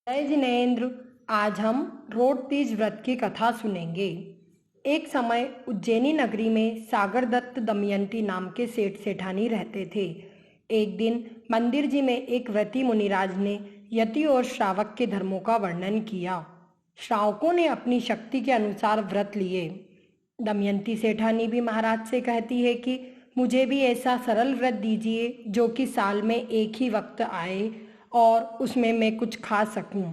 जय जिनेन्द्र। आज हम रोड तीज व्रत की कथा सुनेंगे। एक समय उज्जैनी नगरी में सागर दत्त दमयंती नाम के सेठ सेठानी रहते थे। एक दिन मंदिर जी में एक व्रती मुनिराज ने यति और श्रावक के धर्मों का वर्णन किया। श्रावकों ने अपनी शक्ति के अनुसार व्रत लिए। दमयंती सेठानी भी महाराज से कहती है कि मुझे भी ऐसा सरल व्रत दीजिए जो कि साल में एक ही वक्त आए और उसमें मैं कुछ खा सकूं।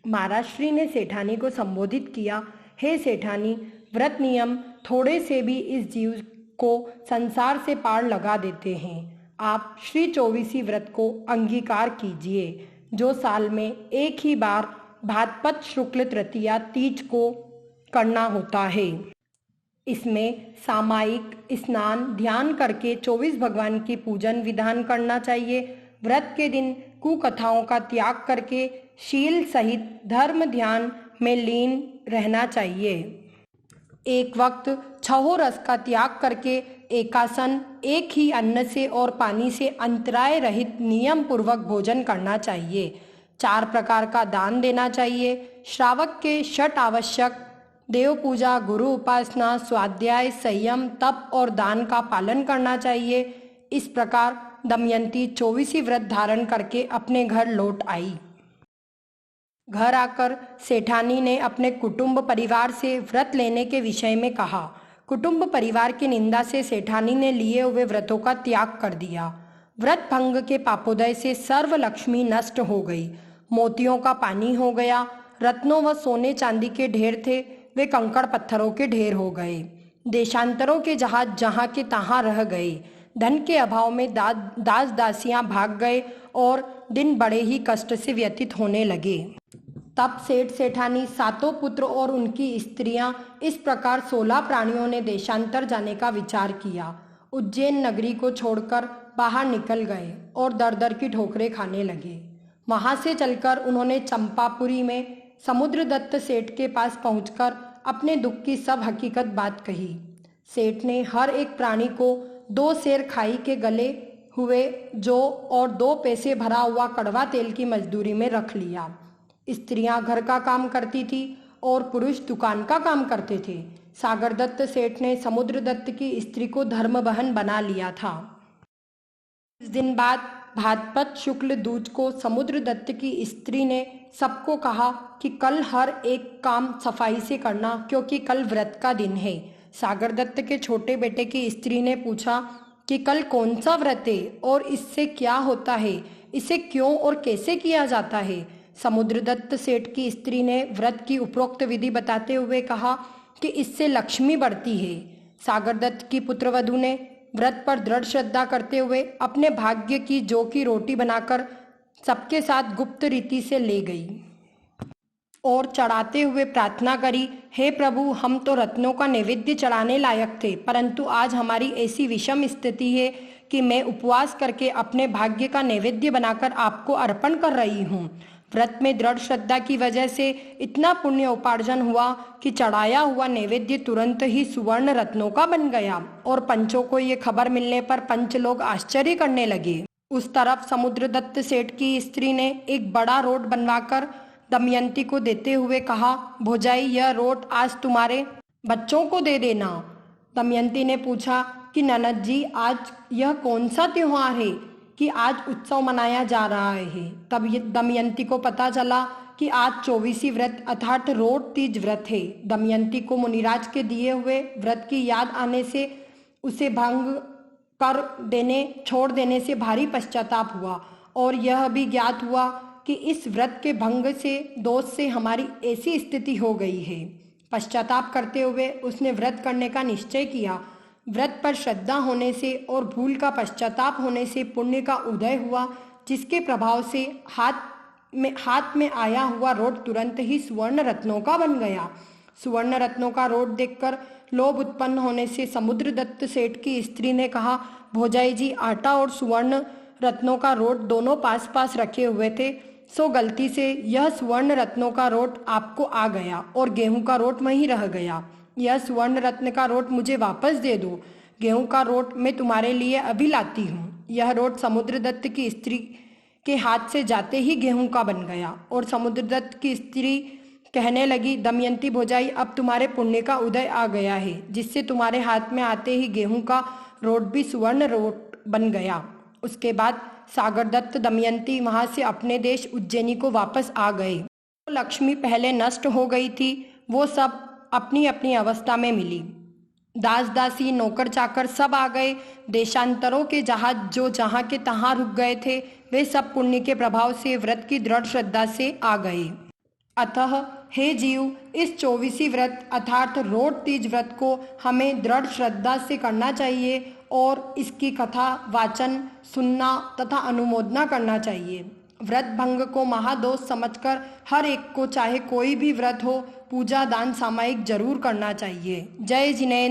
महाराज श्री ने सेठानी को संबोधित किया, हे सेठानी, व्रत नियम थोड़े से भी इस जीव को संसार से पार लगा देते हैं। आप श्री 24वीं व्रत को अंगीकार कीजिए जो साल में एक ही बार भाद्रपद शुक्ल तृतीया तीज को करना होता है। इसमें सामायिक स्नान ध्यान करके 24 भगवान की पूजन विधान करना चाहिए। व्रत के दिन कुकथाओं का त्याग करके शील सहित धर्म ध्यान में लीन रहना चाहिए। एक वक्त छहो रस का त्याग करके एकासन एक ही अन्न से और पानी से अंतराय रहित नियम पूर्वक भोजन करना चाहिए। 4 प्रकार का दान देना चाहिए। श्रावक के 6 आवश्यक देव पूजा, गुरु उपासना, स्वाध्याय, संयम, तप और दान का पालन करना चाहिए। इस प्रकार दमयंती 24वीं व्रत धारण करके अपने घर लौट आई। घर आकर सेठानी ने अपने कुटुंब परिवार से व्रत लेने के विषय में कहा। कुटुंब परिवार की निंदा से सेठानी ने लिए हुए व्रतों का त्याग कर दिया। व्रत भंग के पापोदय से सर्व लक्ष्मी नष्ट हो गई। मोतियों का पानी हो गया। रत्नों व सोने चांदी के ढेर थे, वे कंकड़ पत्थरों के ढेर हो गए। देशांतरों के जहाज जहाँ के तहाँ रह गए। धन के अभाव में दास दासियां भाग गए और दिन बड़े ही कष्ट से व्यतीत होने लगे। तब सेठ सेठानी, 7 पुत्र और उनकी स्त्रियां, इस प्रकार 16 प्राणियों ने देशांतर जाने का विचार किया। उज्जैन नगरी को छोड़कर बाहर निकल गए और दर दर की ठोकरें खाने लगे। वहां से चलकर उन्होंने चंपापुरी में समुद्रदत्त सेठ के पास पहुंचकर अपने दुख की सब हकीकत बात कही। सेठ ने हर एक प्राणी को 2 सेर खाई के गले हुए जौ और 2 पैसे भरा हुआ कड़वा तेल की मजदूरी में रख लिया। स्त्रियां घर का काम करती थी और पुरुष दुकान का काम करते थे। सागर दत्त सेठ ने समुद्रदत्त की स्त्री को धर्म बहन बना लिया था। कुछ दिन बाद भाद्रपद शुक्ल दूज को समुद्रदत्त की स्त्री ने सबको कहा कि कल हर एक काम सफाई से करना, क्योंकि कल व्रत का दिन है। सागर दत्त के छोटे बेटे की स्त्री ने पूछा कि कल कौन सा व्रत है और इससे क्या होता है, इसे क्यों और कैसे किया जाता है। समुद्रदत्त सेठ की स्त्री ने व्रत की उपरोक्त विधि बताते हुए कहा कि इससे लक्ष्मी बढ़ती है। सागर दत्त की पुत्रवधू ने व्रत पर दृढ़ श्रद्धा करते हुए अपने भाग्य की जौ की रोटी बनाकर सबके साथ गुप्त रीति से ले गई और चढ़ाते हुए प्रार्थना करी, हे प्रभु, हम तो रत्नों का नैवेद्य चढ़ाने लायक थे, परंतु आज हमारी ऐसी विषम स्थिति है कि मैं उपवास करके अपने भाग्य का नैवेद्य बनाकर आपको अर्पण कर रही हूँ। व्रत में दृढ़ श्रद्धा की वजह से इतना पुण्य उपार्जन हुआ कि चढ़ाया हुआ नैवेद्य तुरंत ही सुवर्ण रत्नों का बन गया और पंचों को ये खबर मिलने पर पंच लोग आश्चर्य करने लगे। उस तरफ समुद्रदत्त सेठ की स्त्री ने एक बड़ा रोट बनवाकर दमयंती को देते हुए कहा, भौजाई, यह रोट आज तुम्हारे बच्चों को दे देना। दमयंती ने पूछा कि ननद जी, आज यह कौन सा त्योहार है कि आज उत्सव मनाया जा रहा है। तब दमयंती को पता चला कि आज 24वीं व्रत अर्थात रोट तीज व्रत है। दमयंती को मुनिराज के दिए हुए व्रत की याद आने से उसे भंग कर छोड़ देने से भारी पश्चाताप हुआ और यह भी ज्ञात हुआ कि इस व्रत के भंग से दोष से हमारी ऐसी स्थिति हो गई है। पश्चाताप करते हुए उसने व्रत करने का निश्चय किया। व्रत पर श्रद्धा होने से और भूल का पश्चाताप होने से पुण्य का उदय हुआ, जिसके प्रभाव से हाथ में आया हुआ रोट तुरंत ही सुवर्ण रत्नों का बन गया। सुवर्ण रत्नों का रोट देखकर लोभ उत्पन्न होने से समुद्रदत्त सेठ की स्त्री ने कहा, भौजाई जी, आटा और सुवर्ण रत्नों का रोट दोनों पास पास रखे हुए थे, सो गलती से यह सुवर्ण रत्नों का रोट आपको आ गया और गेहूं का रोट वहीं रह गया। यह सुवर्ण रत्न का रोट मुझे वापस दे दो। गेहूं का रोट मैं तुम्हारे लिए अभी लाती हूँ। यह रोट समुद्रदत्त की स्त्री के हाथ से जाते ही गेहूं का बन गया। और समुद्रदत्त की स्त्री कहने लगी, दमयंती भौजाई, अब तुम्हारे पुण्य का उदय आ गया है, जिससे तुम्हारे हाथ में आते ही गेहूं का रोट भी सुवर्ण रोट बन गया। उसके बाद सागरदत्त दमयंती वहां से अपने देश उज्जैनी को वापस आ गए। जो लक्ष्मी पहले नष्ट हो गई थी वो सब अपनी अपनी अवस्था में मिली। दास दासी नौकर चाकर सब आ गए। देशांतरों के जहाज जो जहां के तहां रुक गए थे वे सब पुण्य के प्रभाव से व्रत की दृढ़ श्रद्धा से आ गए। अतः हे जीव, इस 24वीं व्रत अर्थात रोट तीज व्रत को हमें दृढ़ श्रद्धा से करना चाहिए और इसकी कथा वाचन सुनना तथा अनुमोदना करना चाहिए। व्रत भंग को महादोष समझकर हर एक को, चाहे कोई भी व्रत हो, पूजा दान सामायिक जरूर करना चाहिए। जय जिनेन्द्र।